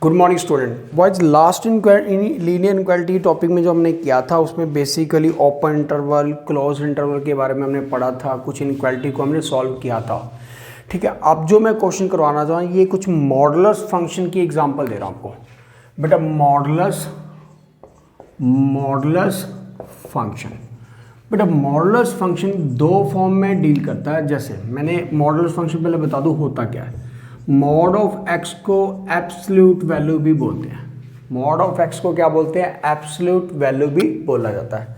Good morning student boys. Last linear inequality topic में जो हमने किया था उसमें basically open interval close interval के बारे में हमने पढ़ा था, कुछ इनक्वालिटी को हमने सॉल्व किया था। ठीक है, अब जो मैं क्वेश्चन करवाना चाहूँ ये कुछ मॉडुलस फंक्शन की एग्जांपल दे रहा हूँ आपको। बेटा मॉडुलस फंक्शन, बेटा मॉडुलस फंक्शन दो फॉर्म में डील करता है। जैसे मैंने मॉडुलस फंक्शन पहले बता दूँ होता क्या है। मॉड ऑफ एक्स को एब्सोल्यूट वैल्यू भी बोलते हैं। मॉड ऑफ एक्स को क्या बोलते हैं? एब्सोल्यूट वैल्यू भी बोला जाता है।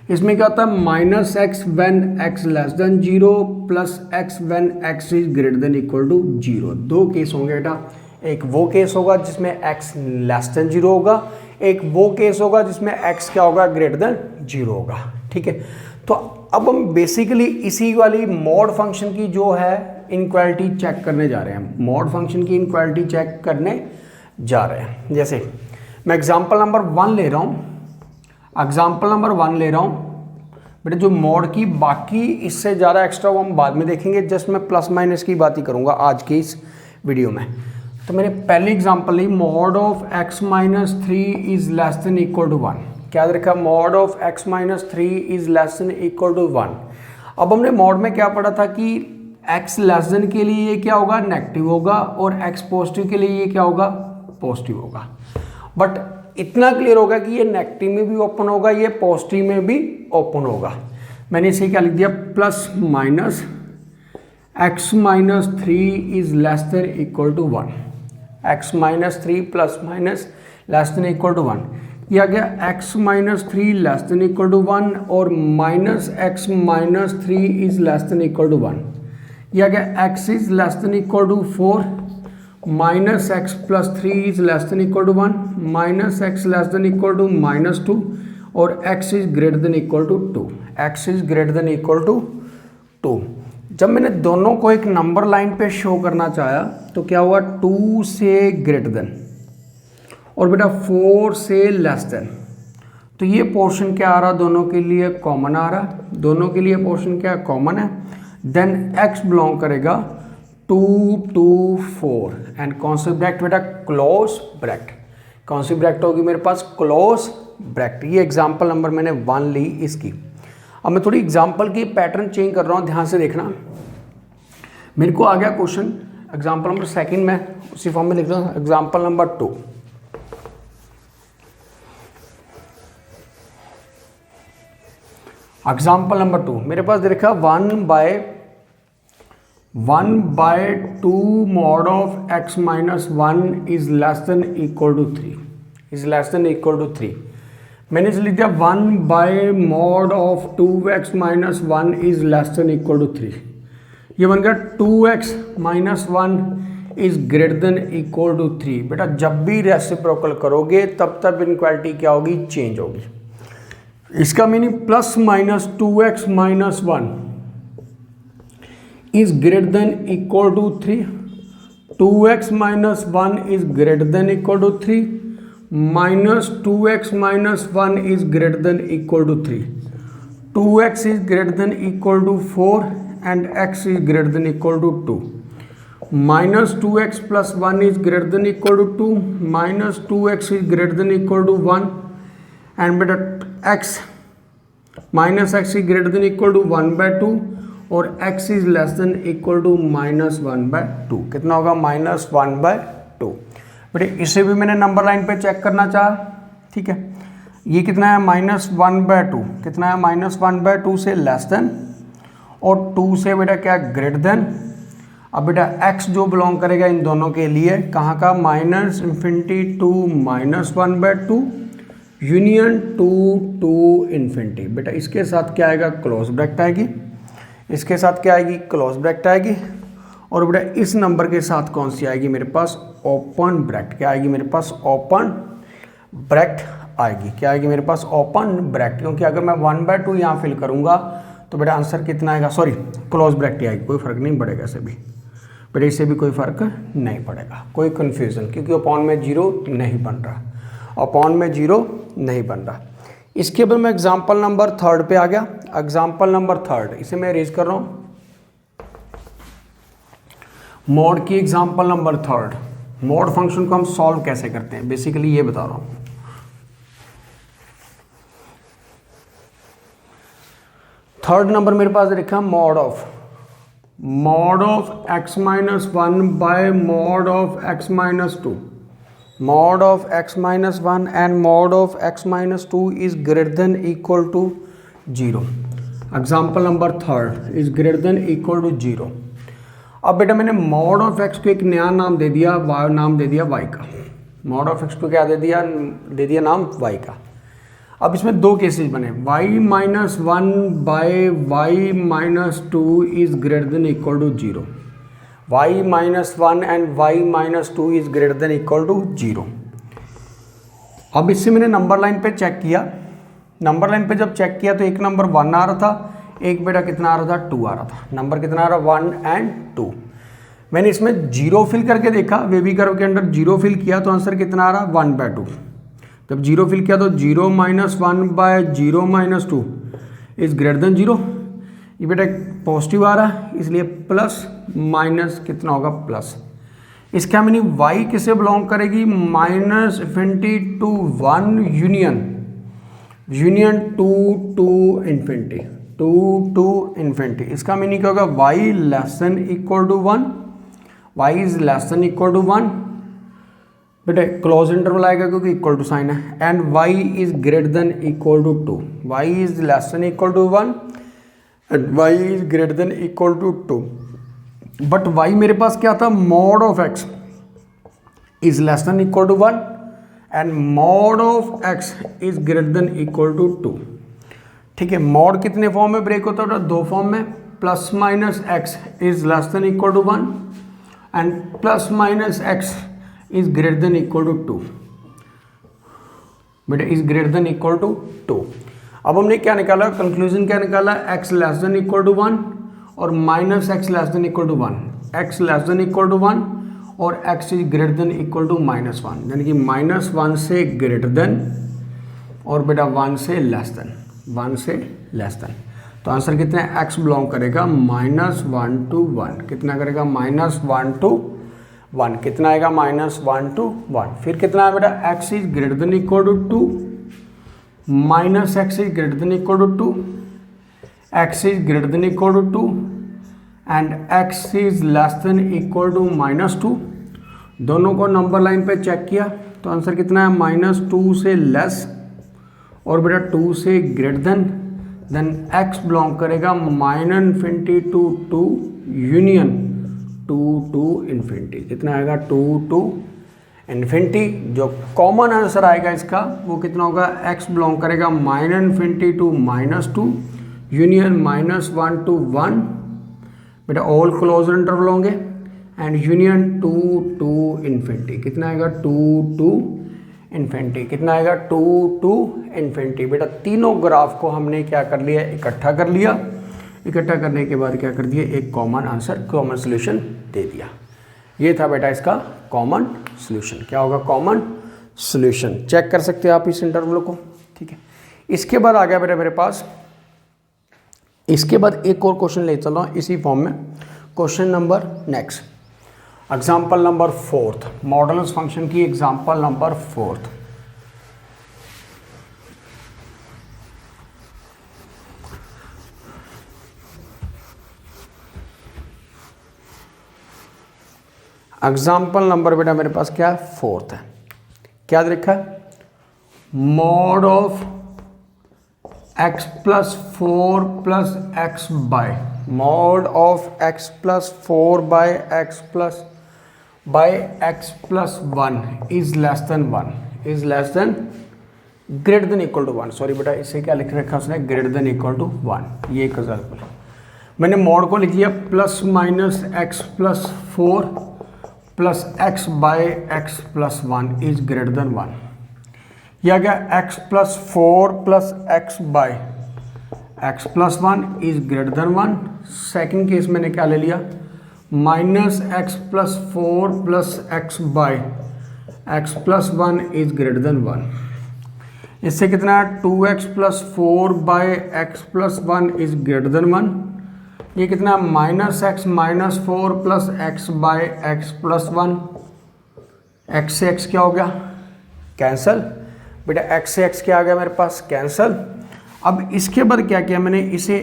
इसमें क्या होता है? Minus x when x less than zero plus x when x is greater than equal to zero. दो केस होंगे बेटा, एक वो केस होगा जिसमें एक्स लेस देन जीरो होगा, एक वो केस होगा जिसमें एक्स क्या होगा? ग्रेटर देन जीरो होगा। ठीक है, तो अब हम बेसिकली इसी वाली मॉड फंक्शन की जो है इनक्वालिटी चेक करने जा रहे हैं। मॉड फंक्शन की इनक्वालिटी चेक करने जा रहे हैं। जैसे मैं एग्जांपल नंबर 1 ले रहा हूँ। बेटा जो मॉड की बाकी इससे ज़्यादा एक्स्ट्रा वो हम बाद में देखेंगे, जस्ट मैं प्लस माइनस की बात ही करूँगा आज की इस वीडियो में। तो मैंने पहली एग्जांपल ली, mod of x minus three is less than equal to 1। क्या रखा? Mod of x minus three is less than equal to 1। अब हमने मॉड में क्या पढ़ा था कि एक्स लेस देन के लिए ये क्या होगा? नेगेटिव होगा, और एक्स पॉजिटिव के लिए ये क्या होगा? पॉजिटिव होगा। बट इतना क्लियर होगा कि ये नेगेटिव में भी ओपन होगा, ये पॉजिटिव में भी ओपन होगा। मैंने इसे क्या लिख दिया? Plus minus x minus three is less than equal to 1। X minus three plus minus less than equal to 1। यह आ गया x minus three less than equal to 1 और minus x minus three is less than equal to 1। यह आ गया x is less than equal to 4 minus x plus three is less than equal to 1 minus x less than equal to minus 2 और x is greater than equal to 2। X is greater than equal to 2। जब मैंने दोनों को एक number line पे show करना चाहा तो क्या हुआ? 2 से ग्रेटर देन और बेटा 4 से लेस देन। तो ये पोर्शन क्या आ रहा? दोनों के लिए कॉमन आ रहा। दोनों के लिए पोर्शन क्या कॉमन है? देन x बिलोंग करेगा 2 to 4 एंड कौन सी ब्रैकेट बेटा? Close bracket. कौन सी ब्रैकेट होगी मेरे पास? Close bracket. ये एग्जांपल नंबर मैंने 1 ली इसकी। अब मैं थोड़ी एग्जांपल की पैटर्न चेंज कर रहा हूँ, ध्यान से देखना। मेरे को आ गया क्वेश्चन एग्जांपल नंबर 2 में उसी फॉर्म में लिख रहा हूँ। एग्जांपल नंबर 2, एग्जाम्पल नंबर 2 मेरे पास दे रखा 1/2 mod of x minus 1 is less than equal to 3 is less than equal to 3। मैंने इसे लिख दिया 1/mod of 2x minus 1 is less than equal to 3। ये बन गया 2x minus 1 is greater than equal to 3। बेटा जब भी रेसिप्रोकल करोगे तब तब इनक्वालिटी क्या होगी? चेंज होगी। इसका meaning plus minus 2x minus 1 is greater than equal to 3। 2x minus 1 is greater than equal to 3 minus 2x minus 1 is greater than equal to 3। 2x is greater than equal to 4 and x is greater than equal to 2 minus 2x plus 1 is greater than equal to 2 minus 2x is greater than equal to 1 and बेटा x minus x is greater than equal to 1/2 और x is less than equal to minus 1/2। कितना होगा? Minus 1/2। बेटे इसे भी मैंने number line पे check करना चाहा। ठीक है, ये कितना है? माइनस 1/2। कितना है? माइनस 1/2 से लेस देन और 2 से बेटा क्या? Greater than. अब बेटा x जो बिलोंग करेगा इन दोनों के लिए कहाँ का? Minus infinity to minus 1/2 union 2 to infinity. बेटा इसके साथ क्या आएगा? क्लोज ब्रैकेट आएगी। इसके साथ क्या आएगी? क्लोज ब्रैकेट आएगी। और बेटा इस नंबर के साथ कौन सी आएगी मेरे पास? Open bracket. क्या आएगी मेरे पास? ओपन ब्रैकेट आएगी। क्या आएगी मेरे पास? Open bracket. क्योंकि अगर मैं 1/2 यहाँ फिल करूँगा तो बेटा आंसर कितना आएगा? सॉरी, क्लोज ब्रैकेट आएगी। कोई फर्क नहीं पड़ेगा इसे भी। बेटा इससे भी कोई फर्क नहीं पड़ेगा, कोई कन्फ्यूज़न, क्योंकि अपॉन में 0 नहीं बन रहा। अपॉन में 0 नहीं बन रहा। इसके बाद मैं एग्जाम्पल नंबर 3 पे आ गया। एग्जाम्पल नंबर 3 इसे मैं रेज कर रहा हूँ। मॉड की एग्जाम्पल नंबर 3 मॉड फंक्शन को हम सॉल्व कैसे करते हैं, बेसिकली ये बता रहा हूँ। थर्ड नंबर मेरे पास लिखा mod of x minus 1 by mod of x minus 2, mod of x minus 1 and mod of x minus 2 is greater than equal to 0। Example number third is greater than equal to 0। अब बेटा मैंने mod of x को एक नया नाम दे दिया, नाम दे दिया y का। मॉड ऑफ x को क्या दे दिया नाम y का। अब इसमें दो केसेस बने, y minus 1 by y minus 2 is greater than equal to 0। y minus 1 and y minus 2 is greater than equal to 0। अब इससे मैंने नंबर लाइन पे चेक किया, नंबर लाइन पे जब चेक किया तो एक नंबर 1 आ रहा था, एक बेटा कितना आ रहा था 2 आ रहा था। नंबर कितना आ रहा 1 एंड 2। मैंने इसमें 0 फिल करके देखा, वेवी कर्व के अंदर 0 फिल किया तो आंसर कितना आ रहा 1/2। जब 0 फिल किया तो 0 minus 1 by 0 minus 2 is greater than 0। ये बेटा पॉजिटिव आ रहा है इसलिए प्लस माइनस कितना होगा प्लस। इसका मीनिंग y किसे बिलोंग करेगी, minus infinity to 1 union 2 to infinity, 2 to infinity. इसका मीनिंग क्या होगा, y less than equal to 1, y is less than equal to 1। बेटा क्लोज इंटरवल आएगा क्योंकि इक्वल टू साइन है, and y is greater than equal to 2, y is less than equal to 1 and y is greater than equal to 2। But y मेरे पास क्या था, mod of x is less than equal to 1 and mod of x is greater than equal to 2। ठीक है, mod कितने form में break होता है, दो फॉर्म में, plus minus x is less than equal to 1 and plus minus x is greater than equal to 2। बेटा is greater than equal to 2। अब हमने क्या निकाला, कंक्लूजन क्या निकाला, x less than equal to 1 और minus x less than equal to 1, x less than equal to 1 और x is greater than equal to minus 1, यानी कि माइनस 1 से ग्रेटर देन और बेटा 1 से लेस देन, 1 से लेस देन। तो आंसर कितना है, x बिलोंग करेगा माइनस 1 टू 1। कितना करेगा, माइनस 1 टू 1। कितना आएगा, माइनस 1 टू 1। फिर कितना है बेटा, x is greater than equal to 2 minus x is greater than equal to 2, x is greater than equal to 2 and x is less than equal to minus 2। दोनों को number line पे check किया तो answer कितना है, minus 2 से less और बेटा 2 से ग्रेटर देन x बिलोंग करेगा minus infinity to 2 union 2 to infinity. कितना आएगा, 2 टू इन्फिनिटी। जो कॉमन आंसर आएगा इसका वो कितना होगा, x बिलोंग करेगा minus infinity to minus 2 union minus 1 to 1। बेटा ऑल क्लोज इंटरवल होंगे एंड यूनियन 2 टू इन्फिनिटी। कितना आएगा, 2 टू इन्फिनिटी। कितना आएगा, 2 टू इन्फिनिटी। बेटा तीनों ग्राफ को हमने क्या कर लिया, इकट्ठा कर लिया। इकट्ठा करने के बाद क्या कर दिया, एक कॉमन आंसर, कॉमन सोल्यूशन दे दिया। ये था बेटा इसका कॉमन सोल्यूशन। क्या होगा, कॉमन सोल्यूशन। चेक कर सकते हो आप इस इंटरवल को। ठीक है, इसके बाद आ गया बेटा मेरे पास, इसके बाद एक और क्वेश्चन ले चल रहा हूँ इसी फॉर्म में। Question number next, example number 4, modulus function की एग्जाम्पल नंबर 4। एग्जाम्पल नंबर बेटा मेरे पास क्या है, 4 है। क्या लिखा है, mod of x plus 4 plus x by, mod of x plus 4 by x plus 1 is less than 1, is less than greater than equal to 1। Sorry बेटा, इसे क्या लिख रखा उसने, ग्रेटर देन इक्वल टू 1। ये एक एग्जाम्पल मैंने मॉड को लिख लिया plus minus x plus 4 plus x by x plus 1 is greater than 1। यह गया x plus 4 plus x by x plus 1 is greater than 1। Second case मैंने क्या ले लिया, minus x plus 4 plus x by x plus 1 is greater than 1। इससे कितना है, 2x plus 4 by x plus 1 is greater than 1। ये कितना, minus x minus 4 plus x by x plus 1 x से x क्या हो गया, कैंसल। बेटा x से x क्या आ गया मेरे पास, कैंसल। अब इसके बाद क्या किया मैंने, इसे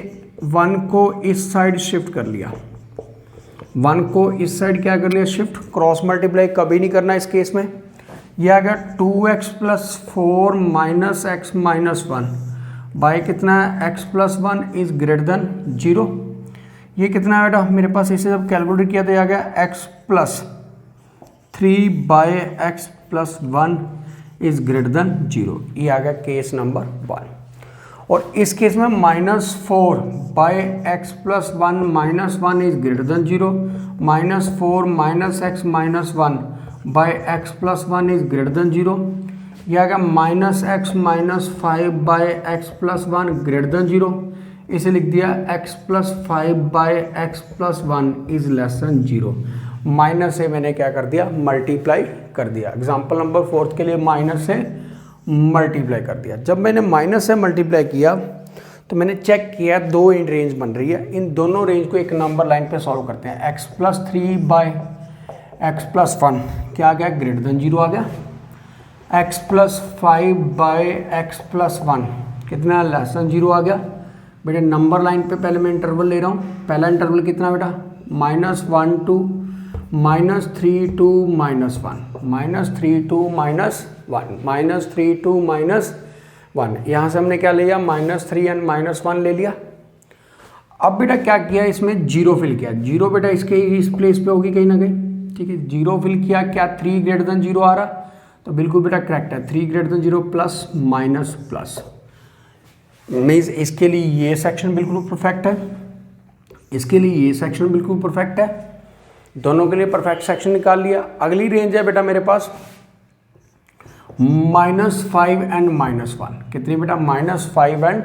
1 को इस साइड शिफ्ट कर लिया, 1 को इस साइड क्या कर लिया, शिफ्ट। क्रॉस मल्टीप्लाई कभी नहीं करना इस केस में। यह आ गया 2x + 4 - x - 1 बाय कितना है, x + 1 इज ग्रेटर देन 0। ये कितना है बेटा मेरे पास, इसे जब कैलकुलेट किया तो यह आ गया x + 3 by x + 1 is greater than 0। ये आ गया केस नंबर 1। और इस केस में -4 by x + 1 - 1 is greater than 0, -4 - x - 1 by x + 1 is greater than 0। यह आ गया -x - 5 by x + 1 greater than 0। इसे लिख दिया x + 5 by x + 1 is less than 0। Minus से मैंने क्या कर दिया, मल्टीप्लाई कर दिया। एग्जाम्पल नंबर 4 के लिए माइनस से मल्टीप्लाई कर दिया। जब मैंने माइनस से मल्टीप्लाई किया तो मैंने चेक किया 2 इन रेंज बन रही है, इन दोनों रेंज को एक नंबर लाइन पे सॉल्व करते हैं। x + 3 बाय x + 1 क्या आ गया, ग्रेटर देन 0 आ गया। x + 5 बाय x + 1 कितना, लेस देन 0 आ गया। बेटे नंबर लाइन पे पहले मैं इंटरवल ले रहा हूँ। पहला इंटरवल कितना बेटा, -1 to -3 to -1, -3 to -1, -3 to -1। यहाँ से हमने क्या लिया, -3 and -1 ले लिया। अब बेटा क्या किया, इसमें 0 फिल किया। 0 बेटा इसके इस प्लेस पे होगी कहीं ना कहीं, ठीक है। 0 फिल किया, क्या 3 ग्रेटर देन 0 आ रहा, तो बिल्कुल बेटा करेक्ट है। 3 greater than 0 plus minus plus means इसके लिए ये सेक्शन बिल्कुल परफेक्ट है, इसके लिए ये सेक्शन बिल्कुल परफेक्ट है। दोनों के लिए परफेक्ट सेक्शन निकाल लिया। अगली रेंज है बेटा मेरे पास -5 and -1। कितनी बेटा, -5 and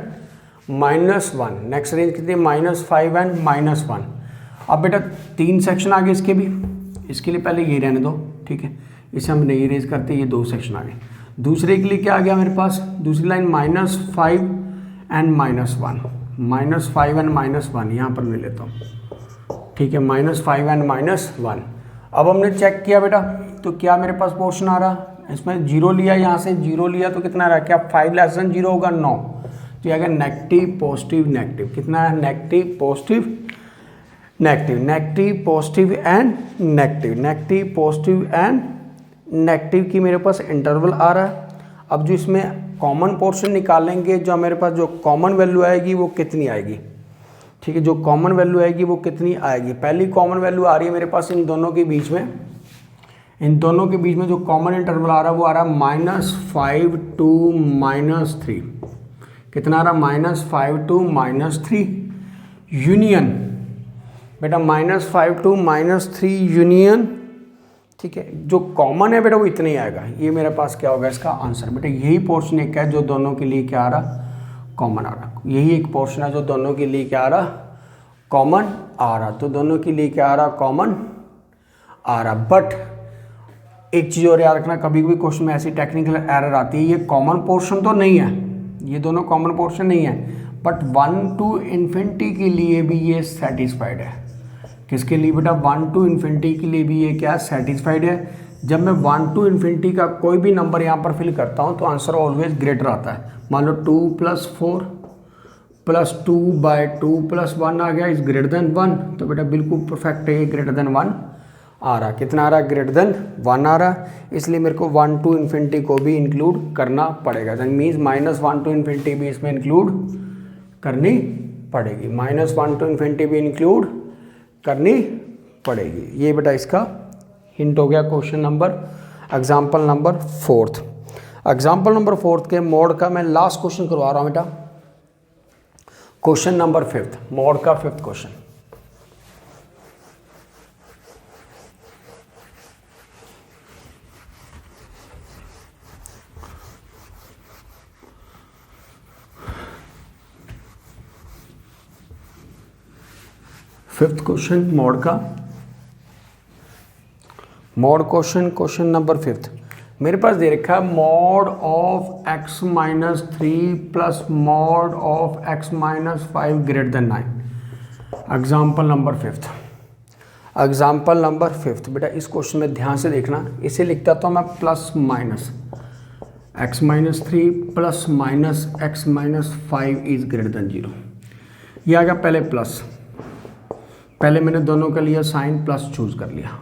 -1। नेक्स्ट रेंज कितनी, -5 and -1। अब बेटा 3 सेक्शन आ गए इसके भी, इसके लिए पहले ये रहने दो, ठीक है। इसे हम नहीं रेज करते, ये 2 सेक्शन आ गए। दूसरे के लिए क्या आ गया मेरे पास, दूसरी लाइन -5 and -1, -5 and -1 यहाँ पर ले लेता हूँ, ठीक है। -5 and -1। अब हमने चेक किया बेटा, तो क्या मेरे पास पोर्शन आ रहा, इसमें 0 लिया, यहाँ से 0 लिया तो कितना रहा, क्या 5 लेस देन 0 होगा, 9। तो ये आएगा नेगेटिव पॉजिटिव नेगेटिव। कितना है, negative positive negative, negative positive and negative, negative positive and negative की मेरे पास इंटरवल आ रहा है। अब जो इसमें कॉमन पोर्शन निकालेंगे, जो मेरे पास जो कॉमन वैल्यू आएगी वो कितनी आएगी, ठीक है। जो कॉमन वैल्यू आएगी वो कितनी आएगी, पहली कॉमन वैल्यू आ रही है मेरे पास इन दोनों के बीच में, इन दोनों के बीच में जो कॉमन इंटरवल आ रहा है वो आ रहा है -5 to -3। कितना आ रहा है, -5 to -3 यूनियन बेटा, -5 to -3 यूनियन, ठीक है। जो कॉमन है बेटा वो इतना ही आएगा। ये मेरे पास क्या होगा इसका आंसर, बेटा यही पोर्शन एक है जो दोनों के लिए क्या आ रहा, कॉमन आ रहा। यही एक पोर्शन है जो दोनों के लिए क्या आ रहा, कॉमन आ रहा। तो दोनों के लिए क्या आ रहा, कॉमन आ रहा। बट एक चीज़ और याद रखना, कभी कभी क्वेश्चन में ऐसी टेक्निकल एरर आती है, ये कॉमन पोर्शन तो नहीं है, ये दोनों कॉमन पोर्शन नहीं है, बट 1 to ∞ के लिए भी ये सेटिस्फाइड है। किसके लिए बेटा, 1 to ∞ के लिए भी ये क्या सेटिस्फाइड है। जब मैं 1 to ∞ का कोई भी नंबर यहाँ पर फिल करता हूँ तो आंसर ऑलवेज ग्रेटर आता है। मान लो 2 + 4 + 2/2 + 1 आ गया, इज ग्रेटर देन 1। तो बेटा बिल्कुल परफेक्ट है, ये ग्रेटर देन 1 आ रहा। कितना आ रहा, ग्रेटर देन 1 आ रहा। इसलिए मेरे को 1 to ∞ को भी इंक्लूड करना पड़ेगा। दैट मीन्स -1 to ∞ भी इसमें इंक्लूड करनी पड़ेगी, -1 to ∞ भी इंक्लूड करनी पड़ेगी। ये बेटा इसका हिंट हो गया question number, example number 4। Example number 4 के मोड का मैं लास्ट क्वेश्चन करवा रहा हूँ बेटा, क्वेश्चन नंबर 5, मोड का 5th question. Fifth question mode का, मोड क्वेश्चन, क्वेश्चन नंबर 5 मेरे पास दे रखा है mod of x - 3 plus mod of x - 5 greater than 9। Example number 5। Example number 5 बेटा इस क्वेश्चन में ध्यान से देखना, इसे लिखता तो मैं plus minus x minus 3 plus minus x minus 5 is greater than 0। ये आ गया पहले प्लस, पहले मैंने दोनों के लिए साइन प्लस चूज कर लिया,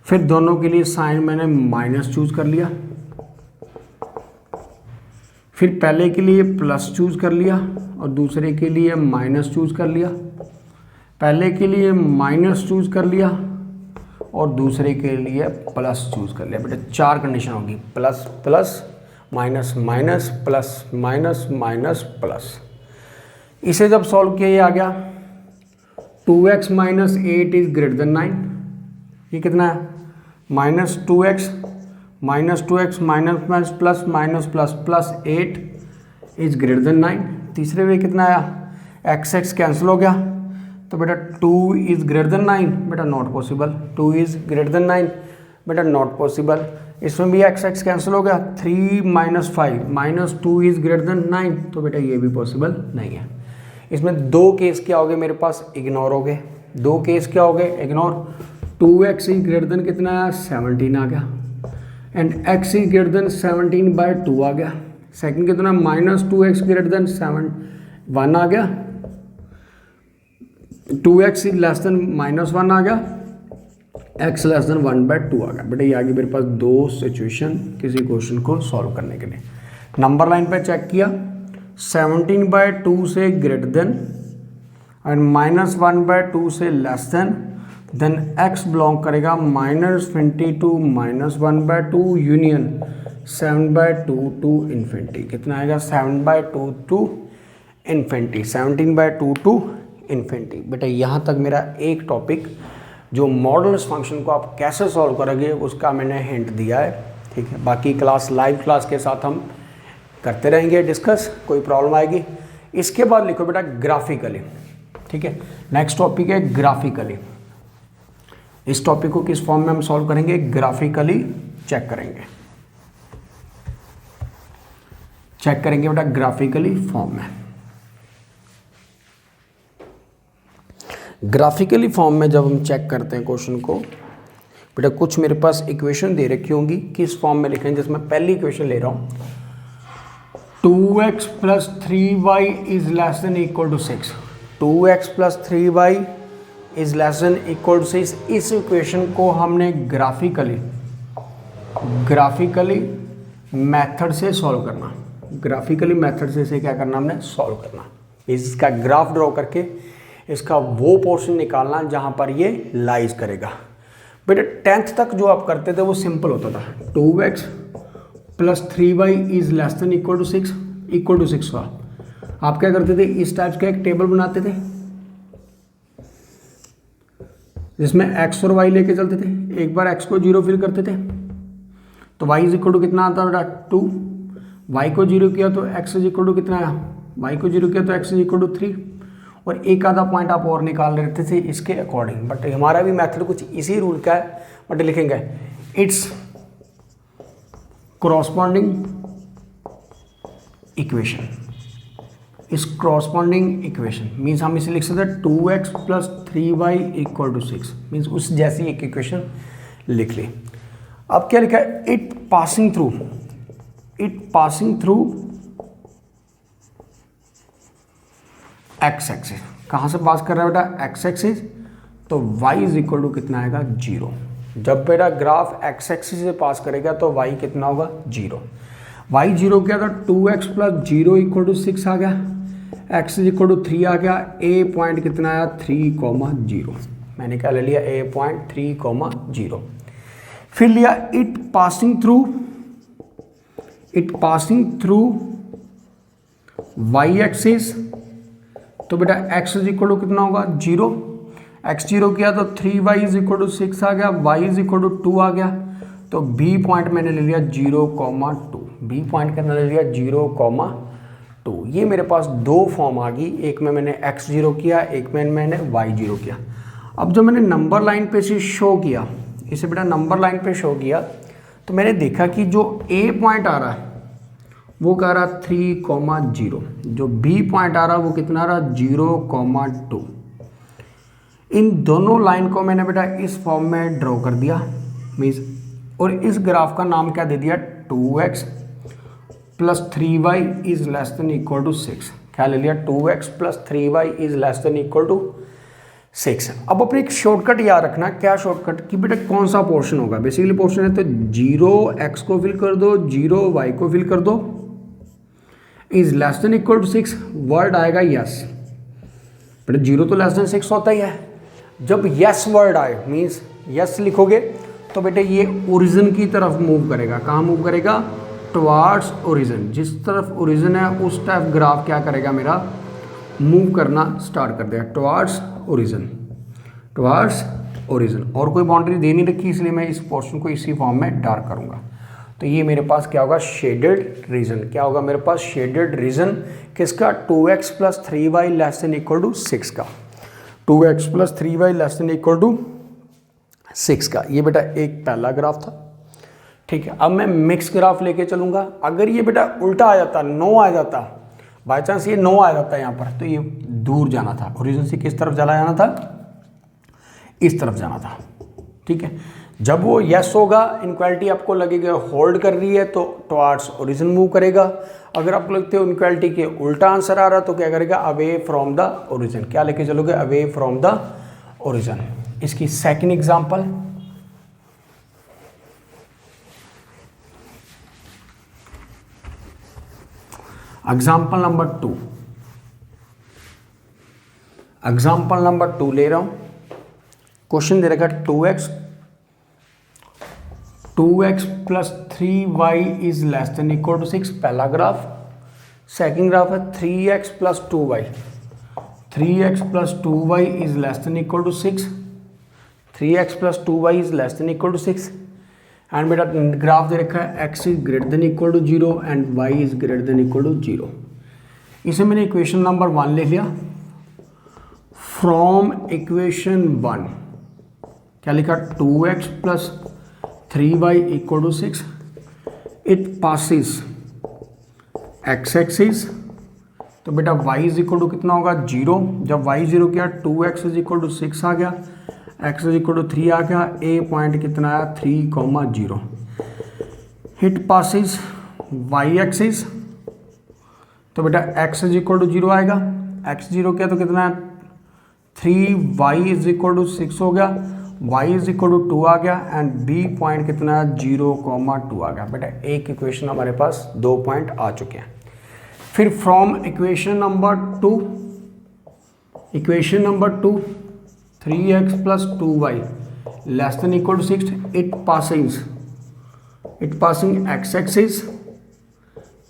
फिर दोनों के लिए साइन मैंने माइनस चूज कर लिया, फिर पहले के लिए प्लस चूज कर लिया और दूसरे के लिए माइनस चूज कर लिया, पहले के लिए माइनस चूज कर लिया और दूसरे के लिए प्लस चूज कर लिया। बेटा 4 कंडीशन होगी, plus plus minus minus plus minus minus plus. इसे जब सॉल्व किया ये आ गया 2x minus 8 is greater then 9। ये कितना है minus 2x minus 2x minus minus plus minus plus plus 8 is greater then 9। तीसरे में कितना आया x x कैंसिल हो गया तो बेटा 2 इज ग्रेटर देन 9, बेटा not possible. 2 is greater then 9 बेटा नॉट पॉसिबल। इसमें भी x x कैंसिल हो गया, 3 minus 5 minus 2 is greater then 9 तो बेटा ये भी पॉसिबल नहीं है। इसमें 2 केस क्या हो गए मेरे पास, इग्नोर हो गए। 2 केस क्या हो गए, ignore. 2x is greater then कितना आया 17 आ गया and x is greater than 17 by 2 आ गया। सेकंड कितना माइनस 2x ग्रेटर देन 1 आ गया, 2x is less then minus 1 आ गया, x लेस देन 1 बाय 2 आ गया। बेटा ये आगे मेरे पास 2 सिचुएशन किसी क्वेश्चन को सॉल्व करने के लिए। नंबर लाइन पे चेक किया 17 बाय 2 से greater than and minus 1 by 2 से लेस देन x बिलोंग करेगा minus 22 minus 1 by 2 union 7 by 2 to infinity. कितना आएगा 7 by 2 to infinity, 17 by 2 to infinity. बेटा यहाँ तक मेरा एक टॉपिक जो मॉडुलस फंक्शन को आप कैसे सॉल्व करोगे उसका मैंने हिंट दिया है, ठीक है। बाकी क्लास लाइव क्लास के साथ हम करते रहेंगे डिस्कस, कोई प्रॉब्लम आएगी। इसके बाद लिखो बेटा ग्राफिकली, ठीक है। नेक्स्ट टॉपिक है ग्राफिकली। इस टॉपिक को किस फॉर्म में हम सॉल्व करेंगे, ग्राफिकली चेक करेंगे, चेक करेंगे बेटा ग्राफिकली फॉर्म में। ग्राफिकली फॉर्म में जब हम चेक करते हैं क्वेश्चन को, बेटा कुछ मेरे पास इक्वेशन दे रखी होंगी, किस फॉर्म में लिखेंगे। जैसे मैं पहली इक्वेशन ले रहा हूँ 2x plus 3y is less than equal to 6, 2x plus 3y is less than equal to 6। इस इक्वेशन को हमने ग्राफिकली मेथड से सॉल्व करना, ग्राफिकली मेथड से इसे क्या करना हमने सॉल्व करना। इसका ग्राफ ड्रॉ करके इसका वो पोर्शन निकालना जहां पर ये लाइज करेगा। बेटा 10th तक जो आप करते थे वो सिंपल होता था, 2x plus 3y is less than equal to 6, equal to 6 का आप क्या करते थे, इस टाइप का एक टेबल बनाते थे जिसमें x और y लेके चलते थे। एक बार x को 0 फिल करते थे तो y इज इक्वल टू कितना आता बेटा 2, y को 0 किया तो x इज इक्वल टू कितना आया, y को 0 किया तो x इज इक्वल टू 3 और एक आधा पॉइंट आप और निकाल लेते थे इसके अकॉर्डिंग। बट हमारा भी मेथड कुछ इसी रूल का है, बट लिखेंगे इट्स कॉरस्पॉन्डिंग इक्वेशन। इस कॉरस्पॉन्डिंग इक्वेशन मीन्स हम इसे लिख सकते हैं 2x plus 3y equal to 6, means उस जैसी एक इक्वेशन लिख ली। अब क्या लिखा है, it passing through x axis. कहाँ से पास कर रहा है बेटा, एक्स एक्सिस, तो y इज इक्वल टू कितना आएगा 0। जब बेटा ग्राफ एक्स एक्सिस से पास करेगा तो y कितना होगा 0। y 0 क्या था, 2x प्लस 0 इक्वल टू 6 आ गया, x इज इक्वल टू 3 आ गया, a पॉइंट कितना आया 3,0। मैंने क्या ले लिया, a पॉइंट 3,0। फिर लिया it passing through y axis, तो बेटा x इज इक्वल टू कितना होगा 0, x 0 किया तो 3y इज इक्वल टू 6 आ गया, y इज इक्वल टू 2 आ गया, तो b पॉइंट मैंने ले लिया 0,2, b पॉइंट कितना ले लिया 0,2। ये मेरे पास 2 फॉर्म आ गई, एक में मैंने x 0 किया, एक में मैंने y 0 किया। अब जब मैंने नंबर लाइन पे इसे शो किया, इसे बेटा नंबर लाइन पे शो किया तो मैंने देखा कि जो a पॉइंट आ रहा है वो कह रहा 3,0, जो b पॉइंट आ रहा है वो कितना आ रहा 0,2। इन दोनों लाइन को मैंने बेटा इस फॉर्म में ड्रॉ कर दिया मीन्स, और इस ग्राफ का नाम क्या दे दिया 2x plus 3y is less than equal to 6। क्या ले लिया 2x plus 3y is less than equal to 6। अब अपने एक शॉर्टकट याद रखना, क्या शॉर्टकट कि बेटा कौन सा पोर्शन होगा। बेसिकली पोर्शन है तो 0x को फिल कर दो, 0y को फिल कर दो, is less than equal to 6, word आएगा यस। बेटा 0 तो लेस देन 6 होता ही है। जब यस वर्ड आए मीन्स यस लिखोगे तो बेटे ये ओरिजिन की तरफ मूव करेगा। कहाँ मूव करेगा, टुवार्ड्स ओरिजिन। जिस तरफ ओरिजिन है उस टाइप ग्राफ क्या करेगा मेरा मूव करना स्टार्ट कर देगा, टुवार्ड्स ओरिजिन, टुवार्ड्स ओरिजिन। और कोई बाउंड्री दे नहीं रखी इसलिए मैं इस पोर्शन को इसी फॉर्म में डार्क करूंगा। तो ये मेरे पास क्या होगा शेडेड रीजन। क्या होगा मेरे पास शेडेड रीजन किसका 2x plus 3y less than equal to 6 का, 2x plus 3y less than equal to 6 का। ये बेटा एक पहला ग्राफ था, ठीक है। अब मैं मिक्स ग्राफ लेके चलूंगा। अगर ये बेटा उल्टा आ जाता, 9 आ जाता, बाई चांस ये 9 आ जाता है यहाँ पर, तो ये दूर जाना था, ओरिजिन से किस तरफ चला जाना था, इस तरफ जाना था, ठीक है। जब वो यस होगा, इनक्वालिटी आपको लगेगा होल्ड कर रही है तो टुवार्ड्स ओरिजिन मूव करेगा। अगर आपको लगते हो इनक्वालिटी के उल्टा आंसर आ रहा तो क्या करेगा, अवे फ्रॉम द ओरिजिन। क्या लेके चलोगे, अवे फ्रॉम द ओरिजिन। इसकी second example, example number 2, example number 2 ले रहा हूं। क्वेश्चन दे रखा 2x plus 3y is less than equal to 6, पहला ग्राफ। सेकंड ग्राफ है 3x plus 2y, 3x plus 2y is less than equal to 6, 3x plus 2y is less than equal to 6। And बेटा graph दे रखा है x is greater than equal to 0 and y is greater than equal to 0। इसे मैंने equation number 1 ले लिया। From equation 1 क्या लिखा, 2x plus 3y equal to 6, it passes x axis, तो बेटा y इज इक्वल टू कितना होगा 0। जब y 0 किया 2x इज इक्वल टू 6 आ गया, x इज इक्वल टू 3 आ गया, a पॉइंट कितना आया 3,0। इट पासिस y एक्सिस, तो बेटा x इज इक्वल टू 0 आएगा, x 0 किया तो कितना है 3y इज इक्वल टू 6 हो गया, y इज इक्वल टू 2 आ गया एंड b पॉइंट कितना है 0,2 आ गया। बेटा एक इक्वेशन हमारे पास 2 पॉइंट आ चुके हैं। फिर from equation number 2, equation number 2 3x plus 2y less than equal to 6, it passing x axis,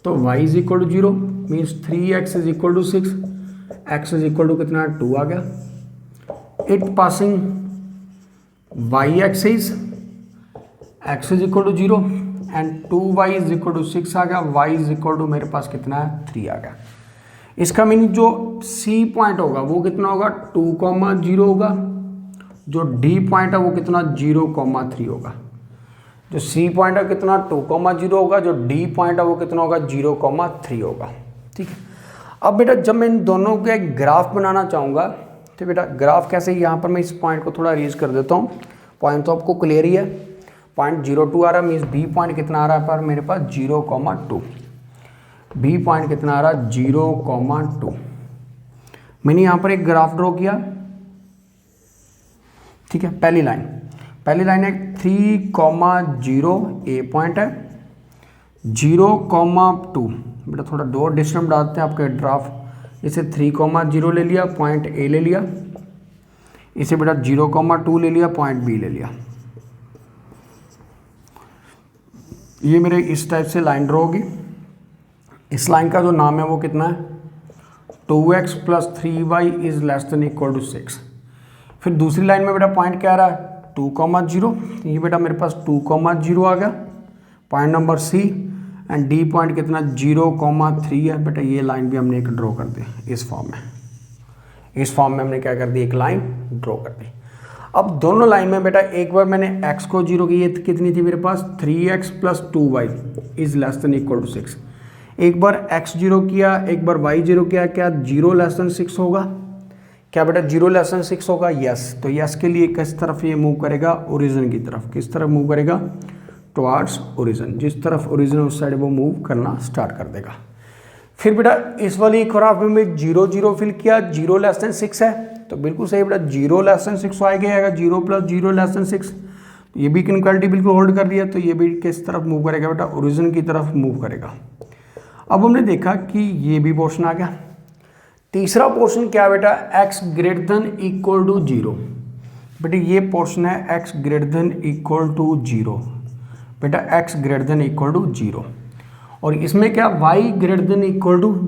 तो y is equal to 0 means 3x is equal to 6, x is equal to कितना है 2 आ गया। It passing y axis, x is equal to 0 and 2y is equal to 6 आ गया, y is equal to मेरे पास कितना है 3 आ गया। इसका मीनिंग जो C पॉइंट होगा वो कितना होगा 2,0 होगा, जो D पॉइंट है वो कितना 0,3 होगा। जो C पॉइंट है कितना 2,0 होगा, जो D पॉइंट है वो कितना होगा 0,3 होगा, ठीक है। अब बेटा जब मैं इन दोनों का एक ग्राफ बनाना चाहूँगा तो बेटा ग्राफ कैसे, यहाँ पर मैं इस पॉइंट को थोड़ा रेज कर देता हूँ। पॉइंट तो आपको क्लियर ही है, पॉइंट 0,2 आ रहा है मीन्स B पॉइंट कितना आ रहा है पर मेरे पास 0,2, B पॉइंट कितना आ रहा है 0,2। मैंने यहाँ पर एक ग्राफ ड्रॉ किया, ठीक है। पहली लाइन है 3,0 A पॉइंट है, 0,2 बेटा थोड़ा डॉट डिस्टेंस डालते हैं आपके ग्राफ। इसे 3,0 ले लिया, पॉइंट A ले लिया, इसे बेटा 0,2 ले लिया, पॉइंट B ले लिया। ये मेरे इस टाइप से लाइन ड्रॉ होगी। इस लाइन का जो नाम है वो कितना है 2x plus 3y is less than equal to 6। फिर दूसरी लाइन में बेटा पॉइंट क्या आ रहा है 2,0, ये बेटा मेरे पास 2,0 आ गया, point number C and D point कितना 0,3 है। बेटा ये लाइन भी हमने एक ड्रॉ कर दी इस फॉर्म में, इस फॉर्म में हमने क्या कर दी एक लाइन ड्रॉ कर दी। अब दोनों लाइन में बेटा एक बार मैंने x को 0 की, ये कितनी थी मेरे पास 3x plus 2y is less than equal to 6। एक बार x 0 किया, एक बार y 0 किया, क्या 0 लेस देन 6 होगा, क्या बेटा 0<6 होगा? यस। तो यस के लिए किस तरफ ये मूव करेगा? ओरिजिन की तरफ। किस तरफ मूव करेगा? Towards origin. जिस तरफ ओरिजिन उस साइड वो मूव करना स्टार्ट कर देगा। फिर बेटा इस वाली इक्वेशन में 0 0 फिल किया, 0<6 है तो बिल्कुल सही बेटा 0<6 आएगा 0 + 0<6। ये भी इक्वालिटी बिल्कुल होल्ड कर दिया, तो ये भी किस तरफ मूव करेगा बेटा? ओरिजिन की तरफ मूव करेगा। अब हमने देखा कि ये भी पोर्शन आ गया। तीसरा पोर्शन क्या बेटा? x > 0। बेटा ये पोर्शन है x > 0। बेटा x > 0 और इसमें क्या y >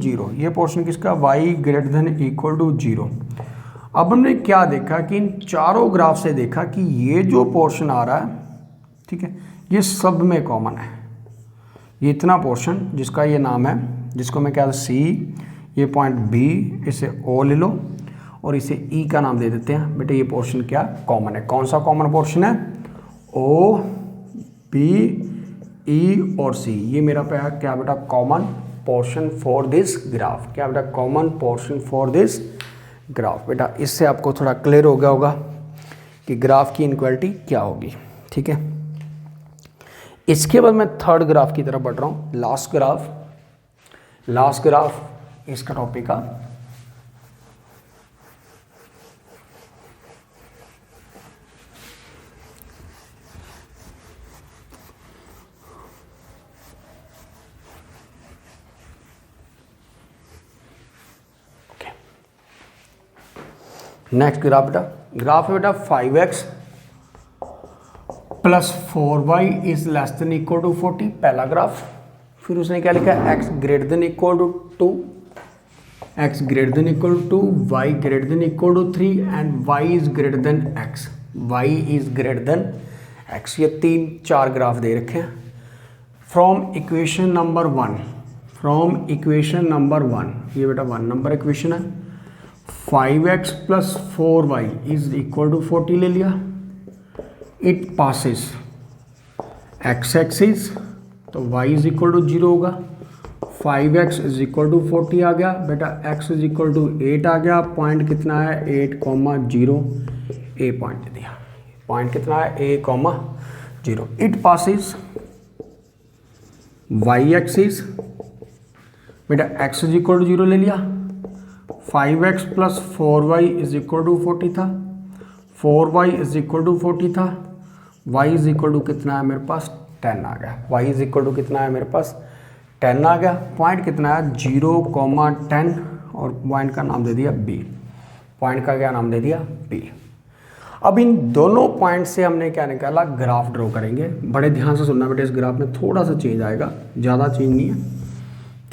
0। ये पोर्शन किसका? y > 0। अब हमने क्या देखा कि इन चारों ग्राफ से देखा कि ये जो पोर्शन आ रहा है, ठीक है, ये सब में कॉमन है। ये इतना पोर्शन जिसका ये नाम है, जिसको मैं क्या C, ये पॉइंट B, इसे O ले लो और इसे E का नाम दे देते हैं। बेटा ये पोर्शन क्या कॉमन है? कौन सा कॉमन पोर्शन है? O, B, E और C। ये मेरा क्या बेटा? Common portion for this graph. क्या बेटा? Common portion for this graph. बेटा इससे आपको थोड़ा क्लियर हो गया होगा कि ग्राफ की इनक्वालिटी क्या होगी। ठीक है, इसके बाद मैं थर्ड ग्राफ की तरफ बढ़ रहा हूँ। लास्ट ग्राफ इसका टॉपिक का नेक्स्ट ग्राफ है बेटा 5x + 4y = 40। पहला ग्राफ। फिर उसने क्या लिखा? x > 2, x > y > 3 and y > x। y > x। ये 3-4 ग्राफ दे रखे हैं। फ्रॉम इक्वेशन नंबर 1, ये बेटा 1 नंबर इक्वेशन है। 5x + 4y = 40 ले लिया। इट पासिस x एक्सिस, तो y = 0 होगा। 5x = 40 आ गया बेटा, x = 8 आ गया। पॉइंट कितना है? 8,0। ए पॉइंट दिया। पॉइंट कितना है? a,0। It passes y axis, बेटा x = 0 ले लिया। 5x + 4y = 40 था। 4y = 40 था। y कितना है मेरे पास? 10 आ गया। y कितना है मेरे पास? 10 आ गया। पॉइंट कितना है? 0,10 और पॉइंट का नाम दे दिया b। पॉइंट का क्या नाम दे दिया? b। अब इन दोनों पॉइंट से हमने क्या निकाला? ग्राफ ड्रॉ करेंगे। बड़े ध्यान से सुनना बेटा, इस ग्राफ में थोड़ा सा चेंज आएगा, ज़्यादा चेंज नहीं है।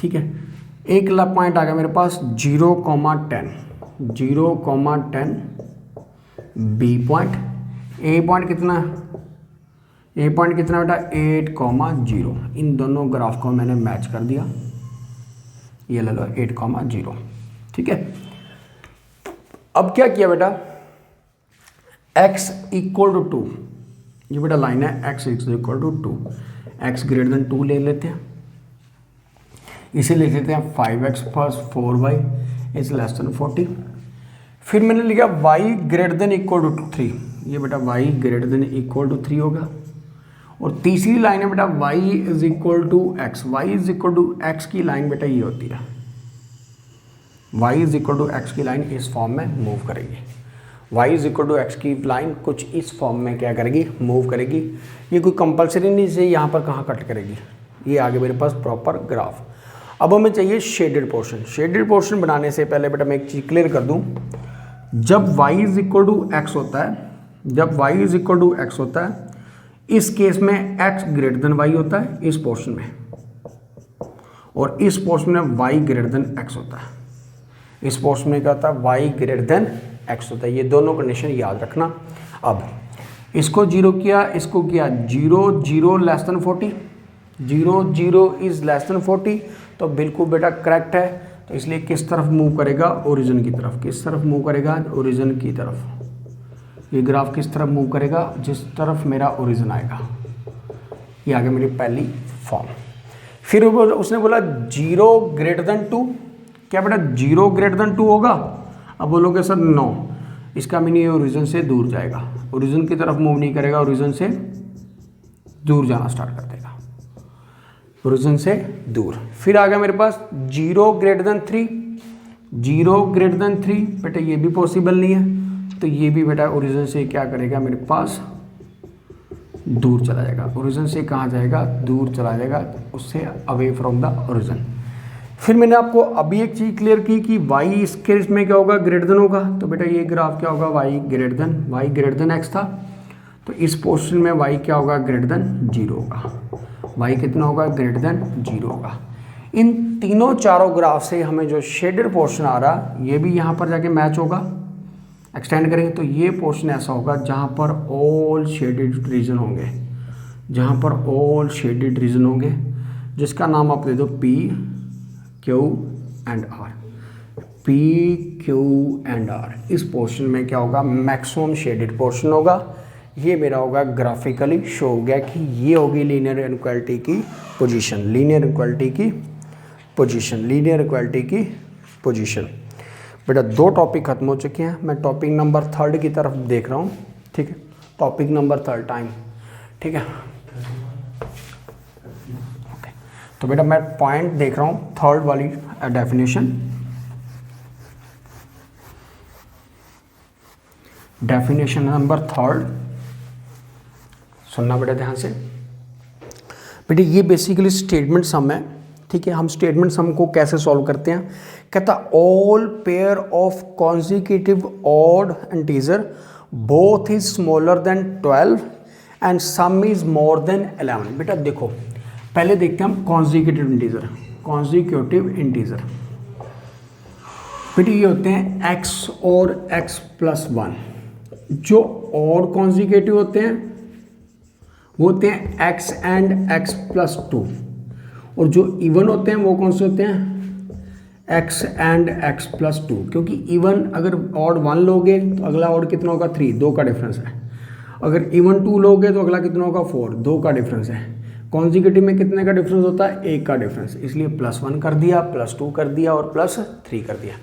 ठीक है, एक पॉइंट आ गया मेरे पास 0,10 बी पॉइंट। ए पॉइंट कितना है? ए पॉइंट कितना बेटा? 8,0। इन दोनों ग्राफ को मैंने मैच कर दिया। ये ले लो 8,0। ठीक है, अब क्या किया बेटा? x = 2। ये बेटा लाइन है x = 2। x > 2 ले लेते हैं। इसे लिख लेते हैं 5x + 4y = 40। फिर मैंने लिखा y > 3। ये बेटा y > 3 होगा। और तीसरी लाइन है बेटा y = x। y = x की लाइन बेटा ये होती है। y = x की लाइन इस फॉर्म में मूव करेगी। y = x की लाइन कुछ इस फॉर्म में क्या करेगी? मूव करेगी। ये कोई कंपलसरी नहीं से यहाँ पर कहाँ कट करेगी। ये आगे मेरे पास प्रॉपर ग्राफ। अब हमें चाहिए शेडेड पोर्शन। शेडेड पोर्शन बनाने से पहले बेटा मैं एक चीज़ क्लियर कर दूं। जब y = x होता है, इस केस में x > y होता है इस पोर्शन में, और इस पोर्शन में y > x होता है। इस पोर्शन में क्या होता है? y > x होता है। ये दोनों कंडीशन याद रखना। अब इसको 0 किया, इसको किया 0 0 < 40। 0 0 = 40, तो बिल्कुल बेटा करेक्ट है। तो इसलिए किस तरफ मूव करेगा? ओरिजिन की तरफ। किस तरफ मूव करेगा? ओरिजिन की तरफ। ये ग्राफ किस तरफ मूव करेगा? जिस तरफ मेरा ओरिजिन आएगा। ये आ गया मेरी पहली फॉर्म। फिर उसने बोला 0 > 2। क्या बेटा 0 > 2 होगा? अब बोलोगे सर 9, इसका मीनिंग ओरिजिन से दूर जाएगा, ओरिजिन की तरफ मूव नहीं करेगा, ओरिजिन से दूर जाना स्टार्ट कर देगा, ओरिजिन से दूर। फिर आ गया मेरे पास 0 ग्रेटर देन 3, 0 ग्रेटर देन 3, बेटा ये भी पॉसिबल नहीं है, तो ये भी बेटा ओरिजिन से क्या करेगा मेरे पास दूर चला जाएगा, ओरिजिन से कहाँ जाएगा, दूर चला जाएगा, उससे अवे फ्रॉम द ओरिजिन। फिर मैंने आपको अभी एक चीज़ क्लियर की कि y इस केस में क्या होगा, ग्रेटर देन होगा, तो बेटा ये ग्राफ क्या होगा, y ग्रेटर देन x था, तो इस पोर्शन में y क्या होगा, ग्रेटर देन 0 होगा, y कितना होगा, ग्रेटर देन 0 होगा। इन तीनों चारों ग्राफ से हमें जो शेडेड पोर्शन आ रहा ये भी यहाँ पर जाके मैच होगा, एक्सटेंड करेंगे तो ये पोर्शन ऐसा होगा जहाँ पर ऑल शेडेड रीजन होंगे, जहाँ पर ऑल शेडेड रीजन होंगे, जिसका नाम आप दे दो P, Q and R, P, Q and R। इस पोर्शन में क्या होगा, मैक्सिमम शेडेड पोर्शन होगा। ये मेरा होगा ग्राफिकली शो हो गया कि ये होगी लीनियर इनइक्वालिटी की पोजीशन, लीनियर इनइक्वालिटी की पोजीशन, लीनियर इनइक्वालिटी की पोजीशन। बेटा 2 टॉपिक खत्म हो चुके हैं, मैं टॉपिक नंबर 3 की तरफ देख रहा हूँ, ठीक है, टॉपिक नंबर 3 टाइम, ठीक है, ओके। तो बेटा मैं पॉइंट देख रहा हूँ 3rd वाली डेफिनेशन, डेफिनेशन नंबर 3rd, सुनना बेटा ध्यान से। बेटा ये बेसिकली स्टेटमेंट सम है, ठीक है। हम स्टेटमेंट सम को कैसे सॉल्व करते हैं, कहता all pair of consecutive odd integer both is smaller than 12 and some is more than 11। बेटा देखो पहले देखते हैं हम कॉन्जिक्यूटिव इंटीजर, कॉन्जिक्यूटिव इंटीजर बेटा ये होते हैं x और x प्लस 1। जो ऑड कॉन्जिक्यूटिव होते हैं वो होते हैं x एंड x प्लस 2, और जो इवन होते हैं वो कौन से होते हैं, x एंड x प्लस 2। क्योंकि इवन अगर ऑड 1 लोगे तो अगला ऑड कितना होगा 3, 2 का डिफरेंस है। अगर इवन 2 लोगे तो अगला कितना होगा 4, 2 का डिफरेंस है। कॉन्जिक्यूटिव में कितने का डिफरेंस होता है, 1 का डिफरेंस, इसलिए +1 कर दिया, +2 कर दिया और +3 कर दिया।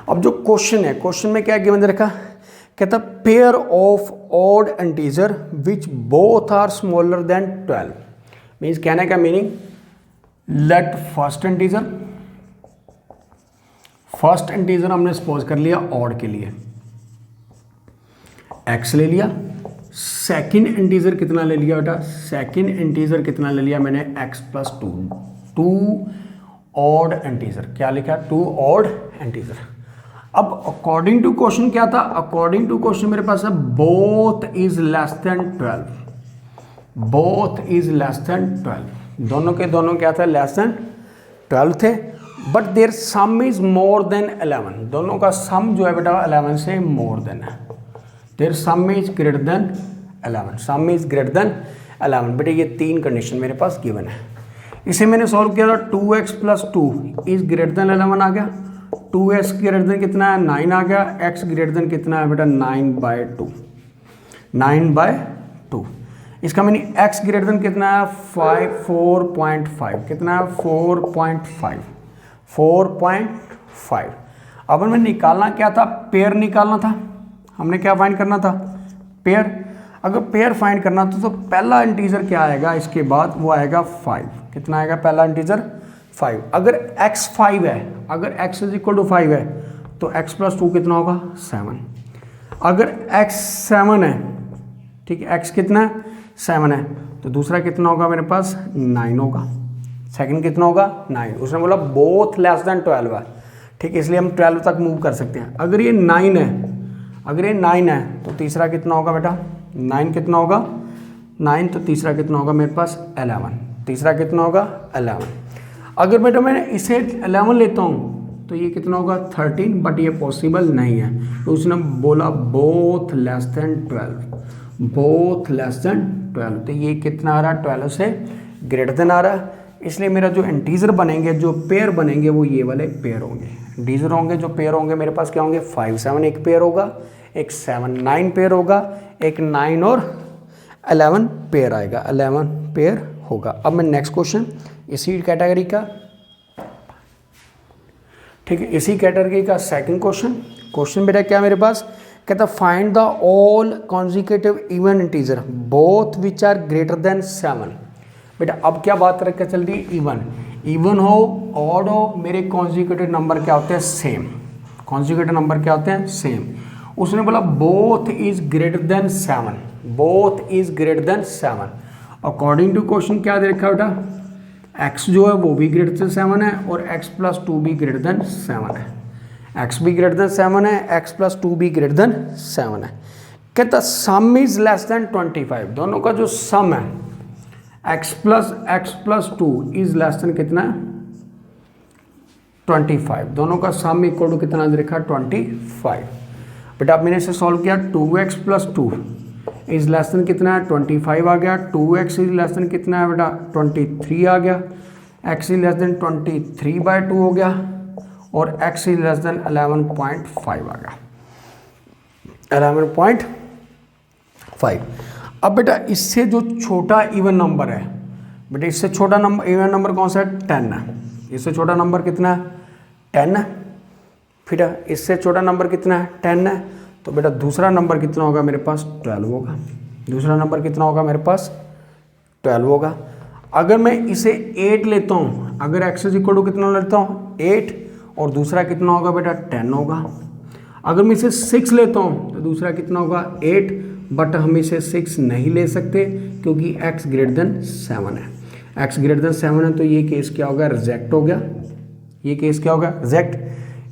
अब जो क्वेश्चन है, क्वेश्चन में क्या गिवन रखा, कहता pair of odd integer which both are smaller than 12। Means कहने का मीनिंग, लेट फर्स्ट इंटीजर हमने सपोज कर लिया ऑड के लिए, x ले लिया। सेकंड इंटीजर कितना ले लिया बेटा, सेकंड इंटीजर कितना ले लिया मैंने, x प्लस 2, 2 ऑड इंटीजर, क्या लिखा 2 ऑड इंटीजर। अब अकॉर्डिंग टू क्वेश्चन क्या था, अकॉर्डिंग टू क्वेश्चन मेरे पास है both is less than 12, both is less than 12, दोनों के दोनों क्या था, लेस देन 12 थे। But their sum is more than 11, दोनों का सम जो है बेटा 11 से मोर देन है। Their sum is greater than 11, sum is greater than 11। बेटा ये 3 कंडीशन मेरे पास गिवन है। इसे मैंने सॉल्व किया था, 2x plus 2 is greater than 11 आ गया, 2x ग्रेटर देन कितना है 9 आ गया, x ग्रेटर देन कितना है बेटा 9/2, 9/2। इसका मीनिंग x ग्रेटर देन कितना है 4.5, कितना है 4.5, 4.5। अब हमें निकालना क्या था, पेयर निकालना था, हमने क्या फाइंड करना था, पेयर। अगर पेयर फाइंड करना था तो पहला इंटीजर क्या आएगा इसके बाद, वो आएगा 5। कितना आएगा पहला इंटीजर 5। अगर x 5 है, अगर x इज इक्वल टू 5 है तो x प्लस 2 कितना होगा 7। अगर x 7 है, ठीक है, x कितना है 7 है, तो दूसरा कितना होगा मेरे पास 9 होगा। सेकंड कितना होगा 9। उसने बोला बोथ लेस देन 12 है, ठीक है, इसलिए हम 12 तक मूव कर सकते हैं। अगर ये 9 है, अगर ये 9 है तो तीसरा कितना होगा बेटा 9 कितना होगा 9, तो तीसरा कितना होगा मेरे पास 11, तीसरा कितना होगा 11। अगर बेटा मैं इसे 11 लेता हूँ तो ये कितना होगा 13, बट ये पॉसिबल नहीं है, तो उसने बोला both less than 12, both less than 12, तो ये कितना आ रहा है 12 से ग्रेटर देन आ रहा है। इसलिए मेरा जो इंटीजर बनेंगे, जो पेयर बनेंगे वो ये वाले पेयर होंगे, इंटीजर होंगे जो पेयर होंगे मेरे पास क्या होंगे, 5 7 एक पेयर होगा, एक 7 9 पेयर होगा, एक 9 और 11 पेयर आएगा, 11 पेयर होगा। अब मैं नेक्स्ट क्वेश्चन इसी कैटेगरी का, ठीक है, इसी कैटेगरी का सेकंड क्वेश्चन, क्वेश्चन बेटा क्या मेरे पास कहता find the all consecutive even integer both which are greater than 7। बेटा अब क्या बात रखकर चल रही है, इवन हो ऑड हो, मेरे कॉन्जिक्यूटिव नंबर क्या होते हैं, सेम। कॉन्जिक्यूटिव नंबर क्या होते हैं, सेम। उसने बोला both is greater than 7, both is greater than 7। According to question क्या दे रखा है बेटा, x जो है वो भी ग्रेटर देन 7 है और x प्लस 2 भी ग्रेटर देन 7 है। x भी ग्रेटर देन 7 है, x प्लस 2 भी ग्रेटर देन 7 है। कहता सम इज लेस देन 25, दोनों का जो सम है x plus 2 is less then कितना है, 25। दोनों का सम इक्वल टू कितना दे रखा है, 25। बेटा अब मैंने इसे सॉल्व किया, 2x plus 2 is less then कितना है, 25 आ गया। 2x इज लेस देन कितना है बेटा, 23 आ गया। x इज लेस देन 23/2 हो गया और x इज लेस देन 11.5 आ गया, 11.5। अब बेटा इससे जो छोटा इवन नंबर है, बेटा इससे छोटा नंबर इवन नंबर कौन सा है, 10 है। इससे छोटा नंबर कितना है, 10 है। फिर इससे छोटा नंबर कितना है, 10 है। तो बेटा दूसरा नंबर कितना होगा मेरे पास, 12 होगा। दूसरा नंबर कितना होगा मेरे पास, 12 होगा। अगर मैं इसे 8 लेता हूँ, अगर x इज इक्वल टू कितना लेता हूँ, 8, और दूसरा कितना होगा बेटा, 10 होगा। अगर मैं इसे 6 लेता हूँ तो दूसरा कितना होगा, 8, बट हम इसे 6 नहीं ले सकते क्योंकि x ग्रेटर देन 7 है। x ग्रेटर देन 7 है तो ये केस क्या होगा, रिजेक्ट हो गया। ये केस क्या होगा, रिजेक्ट।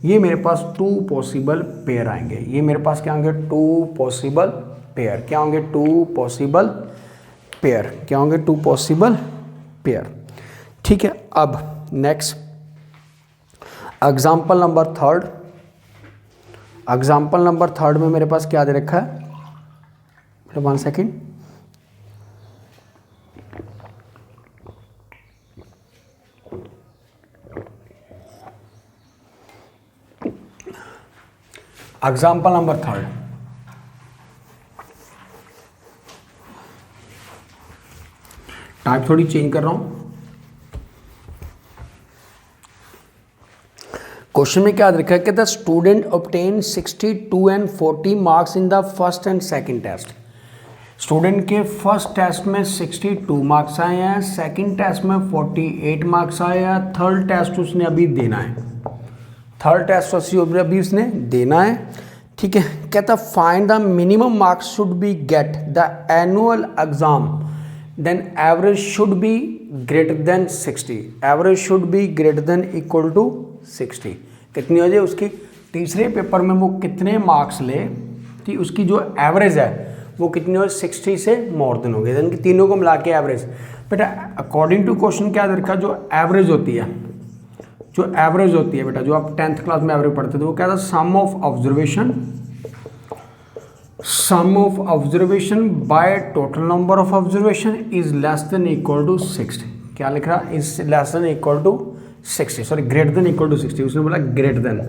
ये मेरे पास 2 पॉसिबल पेयर आएंगे। ये मेरे पास क्या होंगे, 2 पॉसिबल पेयर। क्या होंगे, 2 पॉसिबल पेयर। क्या होंगे, 2 पॉसिबल पेयर। ठीक है, अब next example number 3। Example number 3 में मेरे पास क्या दे रखा है, 1 सेकेंड। एग्जाम्पल नंबर 3, टाइप थोड़ी चेंज कर रहा हूं। क्वेश्चन में क्या लिखा है कि the student obtain 62 and 40 marks in the first and second test. Student के फर्स्ट टेस्ट में 62 मार्क्स आए हैं, सेकंड टेस्ट में 48 मार्क्स आए हैं, थर्ड टेस्ट उसने अभी देना है। थर्ड टेस्ट अभी उसने देना है। ठीक है, कहता find the minimum marks should be get the annual exam, then average should be greater than 60। Average should be greater than equal to 60। कितनी हो जाए उसकी, तीसरे पेपर में वो कितने मार्क्स ले, ठीक, उसकी जो एवरेज है वो कितनी हो, 60 से मोर देन हो गई, यानी कि तीनों को मिला के एवरेज। बेटा अकॉर्डिंग टू क्वेश्चन क्या देखा, जो एवरेज होती है, जो एवरेज होती है बेटा, जो आप 10th क्लास में एवरेज पढ़ते थे, वो क्या था, sum of observation by total number of observation is less than equal to 60। क्या लिख रहा, is less than equal to 60, sorry greater than equal to 60। उसने बोला greater than,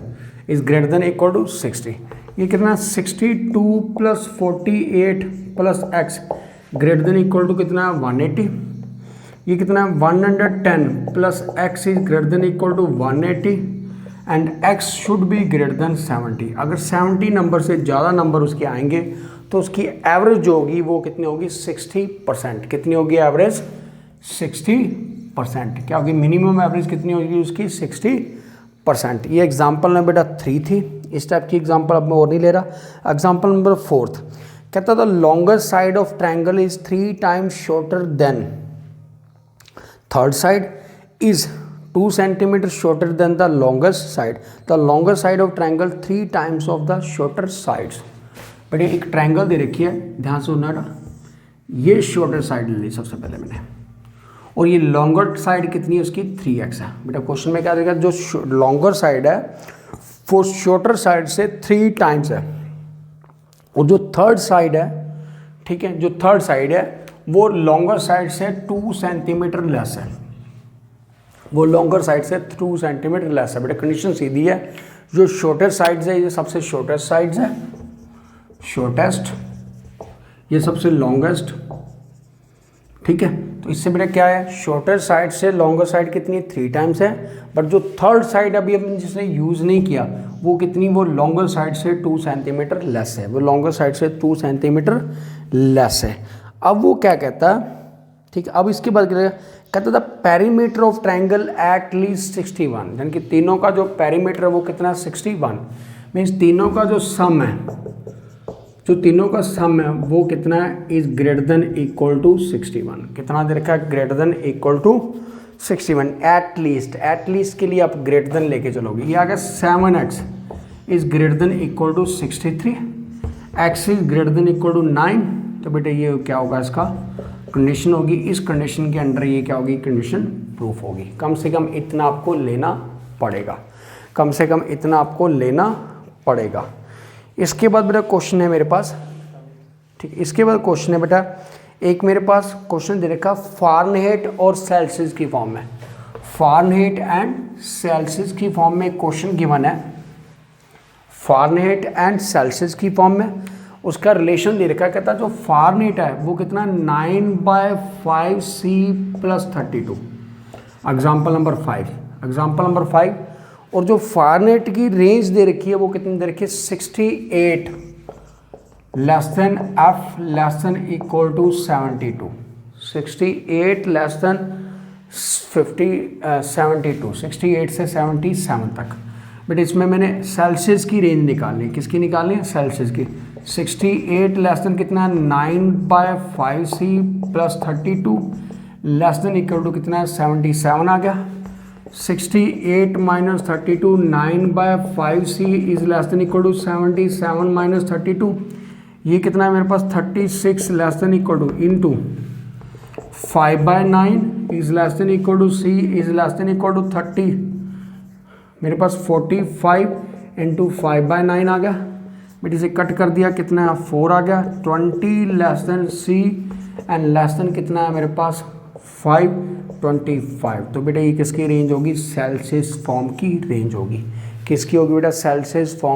is greater than equal to 60। ये कितना, 62 plus 48 plus x greater than equal to कितना, 180। ये कितना है, 110 plus x is greater than equal to 180 and x should be greater then 70। अगर 70 number से ज़्यादा नंबर उसके आएंगे तो उसकी एवरेज जो होगी वो कितनी होगी, 60%। कितनी होगी एवरेज, 60%। क्या होगी, मिनिमम एवरेज कितनी होगी उसकी, 60%। ये एग्जाम्पल में बेटा 3 थी। इस टाइप की एग्जाम्पल अब मैं और नहीं ले रहा। एग्जाम्पल नंबर 4 कहता the longer side of triangle is 3 times shorter than third side is 2 centimetre shorter than the longest side. The longer side of triangle 3 times of the shorter sides. बेटे एक triangle दे रखी है, ध्यान से सुनना, ये shorter side ले ली सबसे पहले मैंने, और ये लॉन्गर साइड कितनी है उसकी, 3x है। बेटा क्वेश्चन में क्या देगा, जो लॉन्गर साइड है वो शॉर्टर साइड से 3 टाइम्स है, और जो थर्ड साइड है, ठीक है, जो थर्ड साइड है वो लॉन्गर साइड से 2 सेंटीमीटर लेस है। वो लॉन्गर साइड से 2 सेंटीमीटर लेस है। बेटा कंडीशन सीधी है, जो शॉर्टर साइड्स है ये सबसे शॉर्टेस्ट साइड्स है, शॉर्टेस्ट, ये सबसे लॉन्गेस्ट, ठीक है। तो इससे बेटा क्या है, शॉर्टर साइड से लॉन्गर साइड कितनी है 3 टाइम्स है, बट जो थर्ड साइड अभी हमने जिसने यूज़ नहीं किया वो कितनी, वो लॉन्गर साइड से 2 सेंटीमीटर लेस है, वो लॉन्गर साइड से 2 सेंटीमीटर लेस है। अब वो क्या कहता है, ठीक है, अब इसके बाद कहता था perimeter of triangle at least 61, यानी कि तीनों का जो पेरीमीटर है वो कितना है 61, मीन्स तीनों का जो सम है, जो तीनों का सम है वो कितना है, is greater than equal to 61। कितना दे रखा है, greater than equal to 61। At least के लिए आप ग्रेटर देन लेके चलोगे, ये आ गया 7x is greater than equal to 63, x is greater than equal to 9। तो बेटा ये क्या होगा, इसका कंडीशन होगी, इस कंडीशन के अंडर ये क्या होगी, कंडीशन प्रूफ होगी। कम से कम इतना आपको लेना पड़ेगा, कम से कम इतना आपको लेना पड़ेगा। इसके बाद बेटा क्वेश्चन है मेरे पास, ठीक, इसके बाद क्वेश्चन है बेटा, एक मेरे पास क्वेश्चन दे रखा फारेनहाइट और सेल्सियस की फॉर्म में, फारेनहाइट एंड सेल्सियस की फॉर्म में क्वेश्चन गिवन है, फारेनहाइट एंड सेल्सियस की फॉर्म में उसका रिलेशन दे रखा है। कहता है जो फारेनहाइट है वो कितना 9/5C + 32, example number 5, example number 5। और जो फारेनहाइट की रेंज दे रखी है वो कितनी दे रखी है 68 less than F less than equal to 72, 68 less than 72, 68 से 77 तक। बट इसमें मैंने सेल्सियस की रेंज निकालनी है, किसकी निकालनी है, सेल्सियस की। 68 लेस देन कितना है 9/5C + 32 less than equal to कितना है 77 आ गया। 68 - 32 9/5C is less than equal to 77 - 32, ये कितना है मेरे पास 36 less than equal to into 5/9 is less than equal to C is less than equal to 30, मेरे पास 45 इंटू 5/9 आ गया। बट इसे कट कर दिया, कितना है 4 आ गया। 20 less than C and less than कितना है मेरे पास 5, 25। तो बेटा ये किसकी रेंज होगी, सेल्सियस फॉर्म की रेंज होगी। किसकी होगी बेटा, सेल्सियस फॉर्म